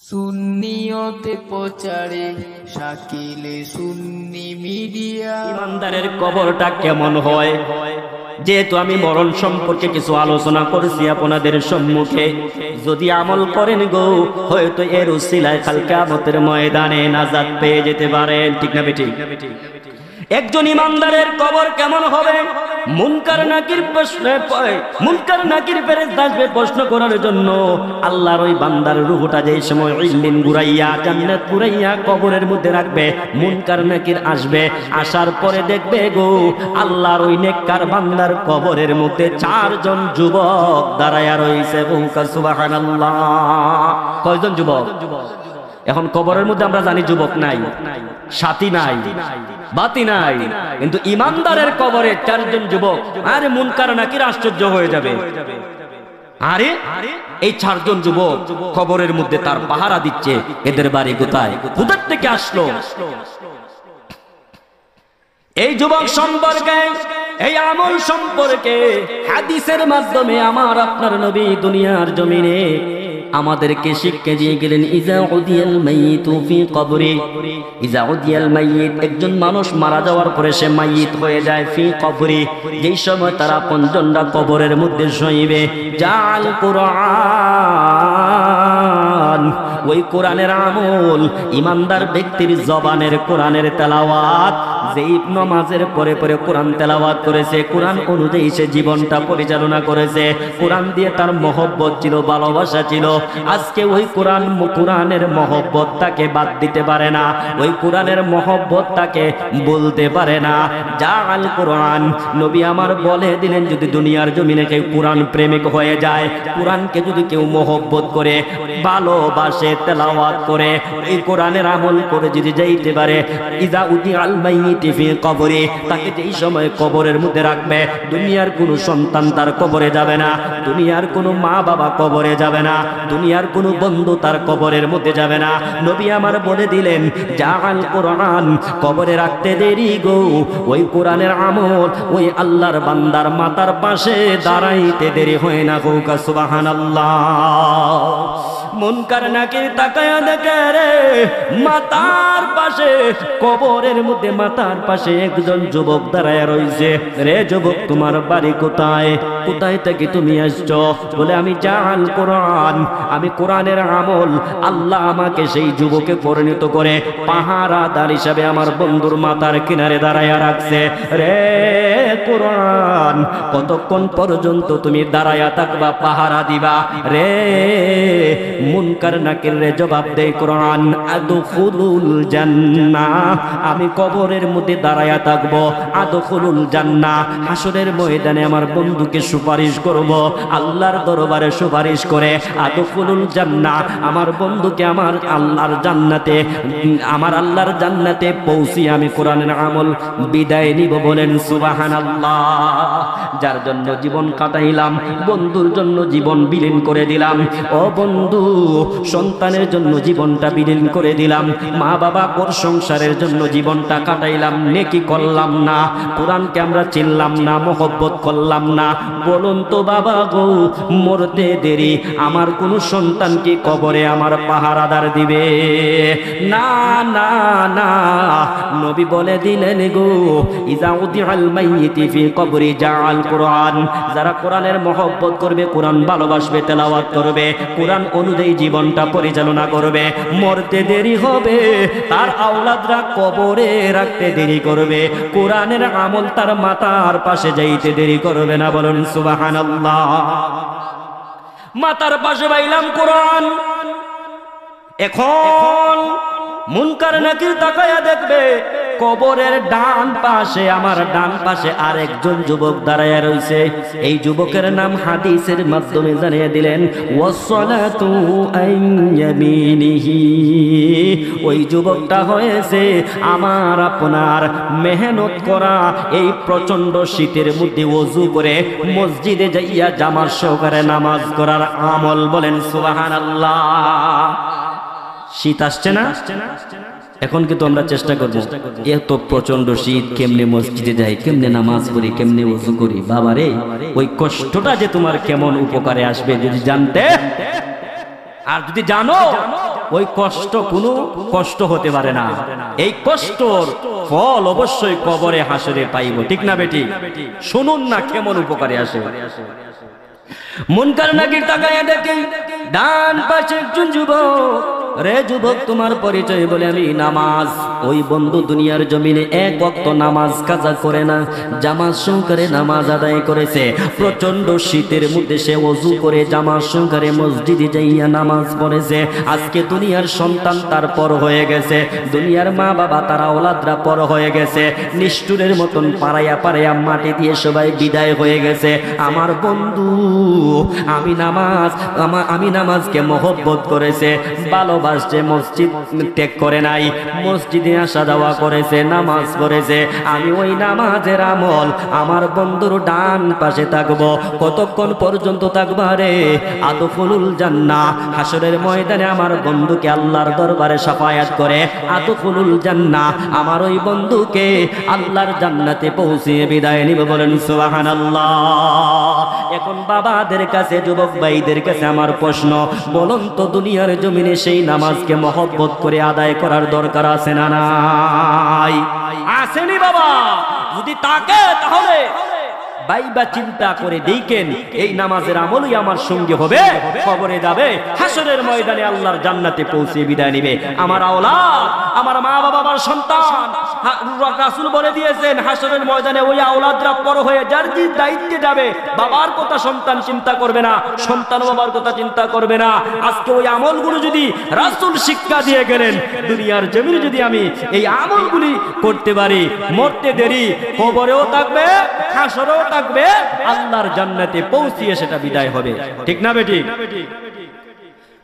সুন্নিয়তে প্রচারে শাকিলে সুন্নি মিডিয়া। ইমানদারের কবরটা কেমন হয়, যেহেতু আমি মরণ সম্পর্কে কিছু আলোচনা করেছি আপনাদের সম্মুখে, যদি আমল করেন গো হয়তো এর উসিলায় কাল কিয়ামতের ময়দানে নাজাত পেয়ে যেতে পারেন। ঠিক না বেঠিক? একজন ইমানদারের কবর কেমন হবে? মুনকার নাকির ফেরেশতা আসবে প্রশ্ন করার জন্য। আল্লাহর ওই বান্দার রূহটা যেই সময় ইল্লিন ঘুরাইয়া জান্নাত ঘুরাইয়া কবরের মধ্যে রাখবে, মুনকার নাকির আসবে, আসার পরে দেখবে গো আল্লাহর ওই নেককার বান্দার কবরের মধ্যে চারজন যুবক দাঁড়ায়া রয়েছে। সুবহানাল্লাহ। কয়জন যুবক? এখন কবরের মধ্যে আমরা জানি যুবক নাই, সাথী নাই, বাতি নাই, কিন্তু ইমানদারের কবরে চারজন যুবক। আরে মুনকার নাকির আশ্চর্য হয়ে যাবে, আরে এই চারজন যুবক কবরের মধ্যে তার পাহারা দিচ্ছে, এদের বাড়ি কোথায়, কোথা থেকে আসলো? এই যুবক সম্পর্কে, এই আমল সম্পর্কে হাদিসের মাধ্যমে আমার আপনার নবী দুনিয়ার জমিনে আমাদেরকে শিক্ষা দিয়ে গেলেন। ইজা উদিয়াল মাইয়িতু ফি কবরি, ইজা উদিয়াল মাইয়িত, একজন মানুষ মারা যাওয়ার পরে সে মাইয়িত হয়ে যায়। ফি কবরি, যেই সময় তারা আপনজনরা কবরের মধ্যে শোইবে, জাল কুরআন, ওই কোরআনের আমল, ইমানদার ব্যক্তির জবানের কোরআনের তেলাওয়াত, যেই নামাজের পরে পরে কোরআন তেলাওয়াত করেছে, কোরআন অনুযায়ী সে জীবনটা পরিচালনা করেছে, কোরআন দিয়ে তার মহব্বত ছিল, ভালোবাসা ছিল, আজকে ওই কোরআনের মহব্বত তাকে বাদ দিতে পারে না, ওই কোরআনের মহব্বত তাকে বলতে পারে না। জাল কোরআন, নবী আমার বলে দিলেন, যদি দুনিয়ার জমিনে কেউ কোরআন প্রেমিক হয়ে যায়, কোরআনকে যদি কেউ মহব্বত করে, ভালোবাসে, তেলাওয়াত করে, এই কোরআনের আমল করে যদি যাইতে পারে, ইজা উদিয়াল মাইয়িতি ফি কবরি, তাকে যেই সময় কবরের মধ্যে রাখবে, দুনিয়ার কোনো সন্তান তার কবরে যাবে না, দুনিয়ার কোনো মা বাবা কবরে যাবে না, দুনিয়ার কোনো বন্ধু তার কবরের মধ্যে যাবে না। নবী আমার বলে দিলেন, জাল কোরআন, কবরে রাখতে দেরি গো, ওই কোরআনের আমল ওই আল্লাহর বান্দার মাথার পাশে দাঁড়াইতে দেরি হয় না গো। সুবহানাল্লাহ। মুনকার নাকির তাকায়া দেখে রে, মাথার পাশে, কবরের মধ্যে মাথার পাশে একজন যুবক দাঁড়ায় রইছে। রে যুবক, তোমার বাড়ি কোথায়, কোথায় থেকে তুমি আসছো? বলে, আমি জাল কোরআন, আমি কোরআনের আমল, আল্লাহ আমাকে সেই যুবকে পরিণত করে পাহারাদার হিসাবে আমার বন্ধুর মাথার কিনারে দাঁড়ায়া রাখছে। রে কোরআন, কতক্ষণ পর্যন্ত তুমি দাঁড়ায়া থাকবা, পাহারা দিবা? রে মুনকার নাকির রে জবাব দেয় কোরআন, আদখুলুল জান্নাহ, আমি কবরের মধ্যে দাঁড়ায়া থাকবো, আদখুলুল জান্নাহ, হাসরের ময়দানে আমার বন্ধুকে সুপারিশ করব, আল্লাহর দরবারে সুপারিশ করে, আদখুলুল জান্নাহ, আমার বন্ধুকে আমার আল্লাহর জান্নাতে, আমার আল্লাহর জান্নাতে পৌঁছি আমি কোরআনের আমল বিদায় নিব। বলেন সুবহানাল্লাহ। যার জন্য জীবন কাটাইলাম, বন্ধুর জন্য জীবন বিলীন করে দিলাম। ও বন্ধু, সন্তানের জন্য জীবনটা বিলীন করে দিলাম, মা বাবা পর সংসারের জন্য জীবনটা কাটাইলাম, নেকি করলাম না, কোরআনকে আমরা চিনলাম না, মহব্বত করলাম না। বলুন তো বাবা গো, মরতে দেরি আমার কোন সন্তান কি কবরে আমার পাহারাদার দিবে? না না না, নবী বলে দিলেন গো, ইজা উদিয়াল মাইয়িতি ফি কবরি জাল কোরআন, যারা কোরআনের মহব্বত করবে, কোরআন ভালোবাসবে, তেলাওয়াত করবে, কোরআন অনুযায়ী জীবনটা পরিচালনা করবে, মরতে দেরি হবে, তার আওলাদরা কবরে রাখতে দেরি করবে, কোরআনের আমল তার মাথার পাশে যাইতে দেরি করবে না। বলুন সুবহানাল্লাহ। মাথার পাশে পাইলাম কোরআন, এখন মুনকার নাকির তাকায়া দেখবে, কবরের ডান পাশে, আমার ডান পাশে আরেকজন যুবক দাঁড়ায়া রইছে। এই যুবকের নাম হাদিসের মাধ্যমে জানিয়ে দিলেন, ওয়াসসালাতু আন ইয়ামিনিহি, ওই যুবকটা হয়েছে আমার আপনার মেহনত করা, এই প্রচন্ড শীতের মধ্যে ওযু করে মসজিদে যাইয়া জামাত সহকারে নামাজ করার আমল। বলেন সুবহানাল্লাহ। শীত আসছে না? এখন কিন্তু আমরা চেষ্টা করবো, এত প্রচন্ড শীত, কেমনে মসজিদে যাই, কেমনে নামাজ পড়ি, কেমনে ওযু করি। বাবারে, ওই কষ্টটা যে তোমার কেমন উপকারে আসবে যদি জানতে, আর যদি জানো ওই কষ্ট কোনো কষ্ট হতে পারে না। এই কষ্টর ফল অবশ্যই কবরে হাসরে পাইব, ঠিক না বেটি? শুনুন না কেমন উপকারে আসে। মুনকার নাকির তাকায়া দেখে ডান পাশে একজন যুবক। রে যুবক, তোমার পরিচয়? বলে আমি নামাজ। ওই বন্ধু দুনিয়ার জমিনে এক ওয়াক্ত নামাজ কাজা করে না, জামাত সহকারে নামাজ আদায় করেছে। প্রচন্ড শীতের মধ্যে সে ওযু করে জামাত সহকারে মসজিদে যাইয়া নামাজ পড়েছে। আজকে দুনিয়ার সন্তান তার পর হয়ে গেছে, দুনিয়ার মা বাবা তারা ওলাদরা পর হয়ে গেছে। নিষ্ঠুরের মতন পাড়াইয়া পাড়াইয়া মাটি দিয়ে সবাই বিদায় হয়ে গেছে। আমার বন্ধু আমি নামাজকে মহব্বত করেছে, ভালোবাসছে, মসজিদ ত্যাগ করে নাই, মসজিদে আসা যাওয়া করেছে, নামাজ পড়েছে। আমি ওই নামাজের আমল আমার বন্ধুর ডান পাশে থাকবো। কতক্ষণ পর্যন্ত থাকবা রে? আদখুলুল জান্নাহ। হাসরের ময়দানে আমার বন্ধুকে আল্লাহর দরবারে শাফায়াত করে আদখুলুল জান্নাহ, আমার ওই বন্ধুকে আল্লাহর জান্নাতে পৌঁছিয়ে বিদায় নিব। বলেন সুবহানাল্লাহ। এখন বাবাদের কাছে, যুবক ভাইদের কাছে আমার প্রশ্ন, বলুন তো দুনিয়ার জমিনে সেই নামাজকে মহব্বত করে আদায় করার দরকার আছে না নাই? আসেনি বাবা? যদি তাকে তাহলে বাইবা চিন্তা করে দেখেন, এই নামাজের আমলই আমার সঙ্গে হবে, কবরে যাবে, হাসরের ময়দানে আল্লাহর জান্নাতে পৌঁছে বিদায় নিবে। আমার আওলাদ, আমার মা বাবা, আমার সন্তান, রাসূল বলে দিয়েছেন হাসরের ময়দানে ওই আওলাদরা পর হয়ে যার যে দায়িত্বে যাবে, বাবার কথা সন্তান চিন্তা করবে না, সন্তান বাবার কথা চিন্তা করবে না। আজকে ওই আমলগুলো যদি রাসূল শিক্ষা দিয়ে গেলেন, দুনিয়ার জমিনে যদি আমি এই আমলগুলি করতে পারি, মরতে দেরি, কবরেও থাকবে, হাসরেও থাকবে, আল্লাহর জান্নাতে পৌঁছিয়ে সেটা বিদায় হবে, ঠিক না বেটি?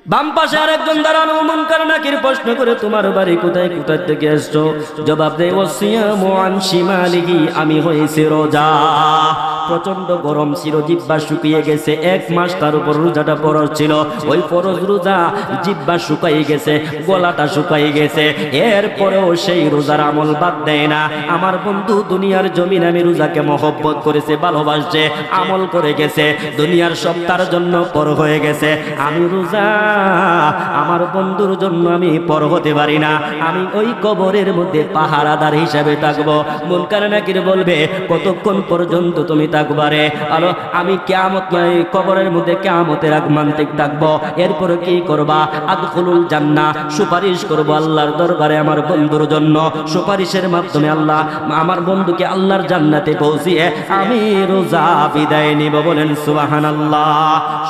বাম পাশে আরেকজন দাঁড়ানো। মুনকার নাকির প্রশ্ন করে, তোমার বাড়ি কোথায়, কোথা থেকে আসছো? জবাব দেয়, ওয়াসিয়ামু আন শিমালিহি, আমি হয়েছে রোজা। প্রচন্ড গরম ছিল, জিহ্বা শুকিয়ে গেছে, 1 মাস তার উপর রোজাটা ফরজ ছিল। ওই ফরজ রোজা, জিহ্বা শুকাই গেছে, গলাটা শুকাই গেছে, এরপরেও সেই রোজার আমল বাদ দেয় না। আমার বন্ধু দুনিয়ার জমিন আমি রোজাকে মহব্বত করেছে, ভালোবাসছে, আমল করে গেছে, দুনিয়ার সব তার জন্য পর হয়ে গেছে। আমি রোজা আমার বন্ধুর জন্য আমি পর হতে পারি না, আমি ওই কবরের মধ্যে পাহারাদার হিসাবে থাকবো। মুনকার নাকির বলবে, কতক্ষণ পর্যন্ত তুমি থাকবারে? আলো, আমি কিয়ামত নয় কবরের মধ্যে কিয়ামতের আগমান্তিক থাকবো। এরপরে কি করবা? আদখুলুল জান্নাহ, সুপারিশ করব আল্লাহর দরবারে আমার বন্ধুর জন্য। সুপারিশের মাধ্যমে আল্লাহ আমার বন্ধুকে আল্লাহর জান্নাতে পৌঁছিয়ে আমি রোজা বিদায় নিব। বলেন সুবহানাল্লাহ।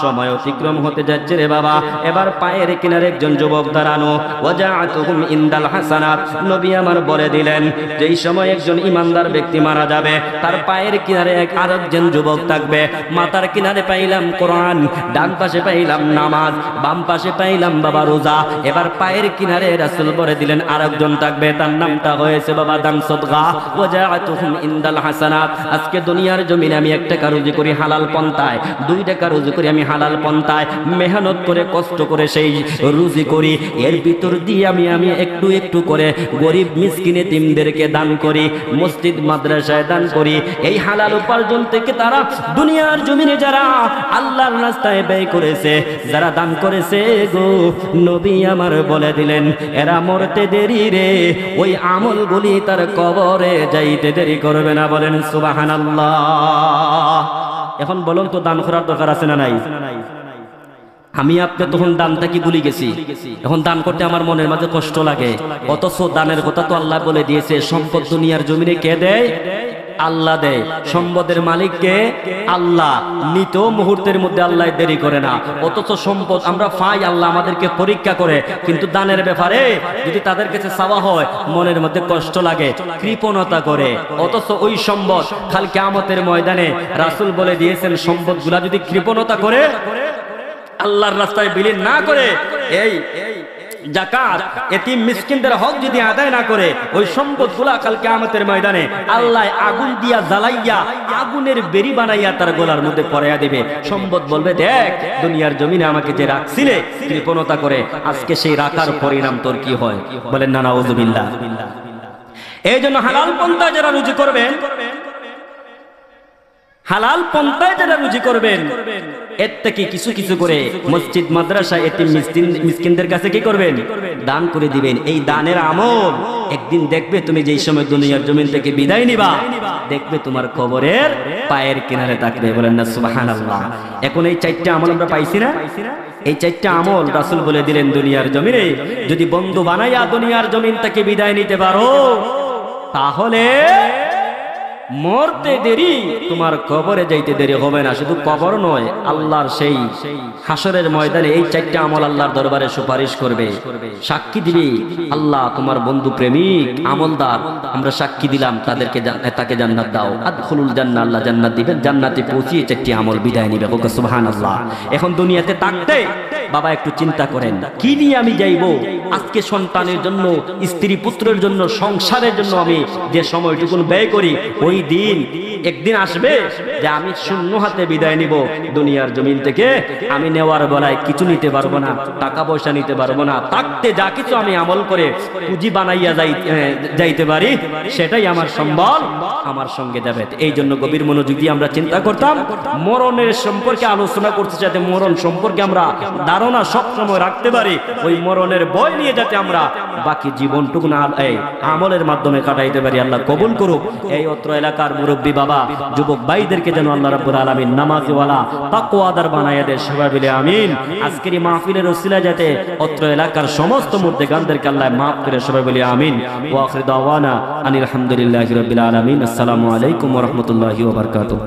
সময় অতিক্রম হতে যাচ্ছে রে বাবা। এবার পায়ের কিনারে একজন যুবক দাঁড়ানো। ওয়াজাআতুহুম ইনদাল হাসানাত, নবী আমার বলে দিলেন, যেই সময় একজন ইমানদার ব্যক্তি মারা যাবে, তার পায়ের কিনারে আরেকজন যুবক থাকবে। মাথার কিনারে পাইলাম কোরআন, ডান পাশে পাইলাম নামাজ, বাম পাশে পাইলাম বাবা রোজা। এবার পায়ের কিনারে রাসূল বলে দিলেন আরেকজন থাকবে, তার নামটা হয়েছে বাবা দান সদকা। ওয়াজাআতুহুম ইনদাল হাসানাত। আজকে দুনিয়ার জমিনে আমি 1 টাকা রুজি করি হালাল পন্থায়, 2 টাকা রুজি করি আমি হালাল পন্থায়, মেহনত করে কষ্ট করে সেই রুজি করি। এর ভিতর দিয়ে আমি একটু একটু করে গরিব মিসকিন এতিমদেরকে দান করি, মসজিদ মাদ্রাসায় দান করি। এই হালাল উপার্জন থেকে তারা দুনিয়ার জমিনে যারা আল্লাহর রাস্তায় ব্যয় করেছে, যারা দান করেছে গো, নবী আমার বলে দিলেন এরা মরতে দেরি রে, ওই আমলগুলি তার কবরে যাইতে দেরি করবে না। বলেন সুবহানাল্লাহ। এখন বলুন তো দান করার দরকার আছে না নাই? আমি আপনি তখন দানটা কি ভুলে গেছি। এখন দান করতে আমার মনের মাঝে কষ্ট লাগে, অথচ দানের কথা তো আল্লাহ বলে দিয়েছে। সম্পদ দুনিয়ার জমিনে কে দেয়? আল্লাহ দেয়। সম্পদের মালিককে আল্লাহ। নিত মুহূর্তের মধ্যে আল্লাহ দেরি করে না। অথচ সম্পদ আমরা পাই, আল্লাহ আমাদেরকে পরীক্ষা করে, কিন্তু দানের ব্যাপারে যদি তাদের কাছে চাওয়া হয় মনের মধ্যে কষ্ট লাগে, কৃপণতা করে। অথচ ওই সম্পদ কাল কিয়ামতের ময়দানে রাসূল বলে দিয়েছেন, সম্পদগুলা যদি কৃপণতা করে, আল্লাহর রাস্তায় বিলীন না করে, এই যাকাত এতিম মিসকিনদের হক যদি আদায় না করে, ওই সম্পদগুলা কাল কিয়ামতের ময়দানে আল্লাহ আগুন দিয়া জ্বালাইয়া আগুনের বেরি বানাইয়া তার গলার মধ্যে পরাইয়া দিবে। সম্পদ বলবে, দেখ দুনিয়ার জমিনে আমাকে যে রাখছিলে কৃপণতা করে, আজকে সেই রাখার পরিণাম তোর কি হয়। বলেন না নাউযুবিল্লাহ। এই জন্য হালাল পন্থা যারা রুজি করবেন, হালাল পন্থায় যারা রুজি করবেন, এর থেকে কিছু কিছু করে মসজিদ মাদ্রাসা এতিম মিসকিনদের কাছে কি করবেন? দান করে দিবেন। এই দানের আমল একদিন দেখবে তুমি যেই সময় দুনিয়ার জমিন থেকে বিদায় নিবা, দেখবে তোমার কবরের পায়ের কিনারে থাকবে। বলেন না সুবহানাল্লাহ। এখন এই 4টা আমল আমরা পাইছি না? এই 4টা আমল রাসূল বলে দিলেন দুনিয়ার জমিনে যদি বন্ধু বানাইয়া দুনিয়ার জমিন থেকে বিদায় নিতে পারো, তাহলে মরতে দেরি, তোমার কবরে যাইতে দেরি হবে না। শুধু কবর নয়, আল্লাহর সেই হাসরের ময়দানে এই 4টা আমল আল্লাহর দরবারে সুপারিশ করবে, সাক্ষী দিবে, আল্লাহ তোমার বন্ধু প্রেমিক আমলদার, আমরা সাক্ষী দিলাম, তাকে জান্নাত দাও, আদখুলুল জান্নাহ, আল্লাহ জান্নাত দিবেন। জান্নাতে পৌঁছিয়ে 4টি আমল বিদায় নিবে। সুবহানাল্লাহ। এখন দুনিয়াতে থাকতে বাবা একটু চিন্তা করেন, কি নিয়ে আমি যাইব? আজকে সন্তানের জন্য, স্ত্রী পুত্রের জন্য, সংসারের জন্য আমি যে সময়টুকু ব্যয় করি, ওই দিন একদিন আসবে যে আমি শূন্য হাতে বিদায় নিব দুনিয়ার জমিন থেকে। আমি নেওয়ার বেলায় কিছু নিতে পারবো না, টাকা পয়সা নিতে পারবো না। থাকতে যা কিছু আমি আমল করে পুঁজি বানাইয়া যাইতে পারি, সেটাই আমার সম্বল, আমার সঙ্গে যাবে। এই জন্য গভীর মনোযোগ দিয়ে আমরা চিন্তা করতাম, মরণের সম্পর্কে আলোচনা করতে, যাতে মরণ সম্পর্কে আমরা ধারণা সবসময় রাখতে পারি, ওই মরণের ভয় নিয়ে যাতে আমরা বাকি জীবনটুকু এই আমলের মাধ্যমে কাটাইতে পারি। আল্লাহ কবুল করুক। এই অত্র এলাকার মুরব্বী বাবা, যুবক ভাইদেরকে যেন আল্লাহ রাব্বুল আলামিন নামাজওয়ালা, তাকওয়াদার বানায়া দেয়, সবাই বলে আমিন। আজকের এই মাহফিলের ওসিলা যাতে অত্র এলাকার সমস্ত মুর্দেগানদেরকে আল্লাহ মাফ করে, সবাই বলে আমিন। ওয়া আখিরু দাওয়ানা আনিল হামদুলিল্লাহি রাব্বিল আলামিন। আসসালামু আলাইকুম ওয়া রাহমাতুল্লাহি ওয়া বারাকাতুহু।